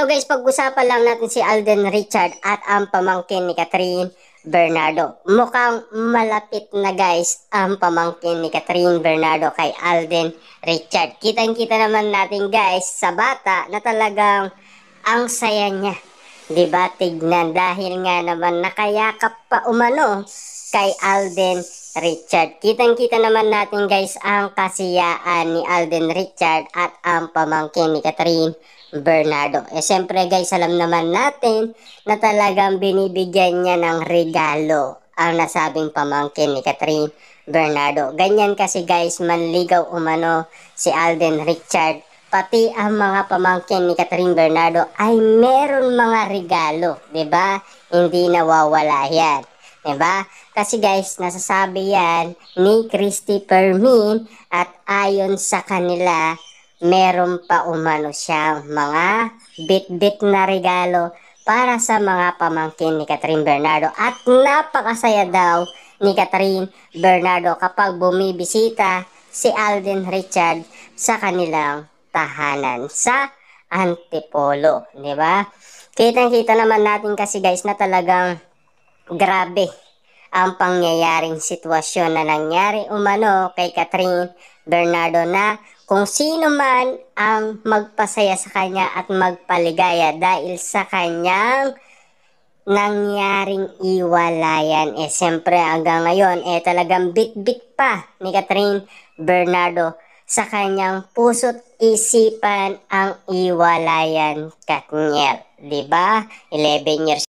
Hello guys, pag-usapan lang natin si Alden Richard at ang pamangkin ni Catherine Bernardo. Mukhang malapit na guys ang pamangkin ni Catherine Bernardo kay Alden Richard. Kitang-kita naman natin guys sa bata na talagang ang saya niya. Diba? Tignan dahil nga naman nakayakap pa umano kay Alden Richard. Kitang-kita naman natin guys ang kasiyaan ni Alden Richard at ang pamangkin ni Catherine Bernardo. Siyempre guys, alam naman natin na talagang binibigyan niya ng regalo ang nasabing pamangkin ni Catherine Bernardo. Ganyan kasi guys, manligaw umano si Alden Richard. Pati ang mga pamangkin ni Catherine Bernardo ay meron mga regalo, 'di ba? Hindi nawawala 'yan. 'Di ba? Kasi guys, nasasabi 'yan ni Christy Permin at ayon sa kanila, meron pa umano siyang mga bit-bit na regalo para sa mga pamangkin ni Catherine Bernardo. At napakasaya daw ni Catherine Bernardo kapag bumibisita si Alden Richard sa kanilang tahanan sa Antipolo, di ba? Kitang-kita naman natin kasi guys na talagang grabe ang pangyayaring sitwasyon na nangyari umano kay Catherine Bernardo, na kung sino man ang magpasaya sa kanya at magpaligaya dahil sa kanyang nangyaring iwalayan. Siyempre hanggang ngayon talagang bit-bit pa ni Catherine Bernardo sa kanyang puso't isipan ang iwalayan, Katniel. Diba? 11 years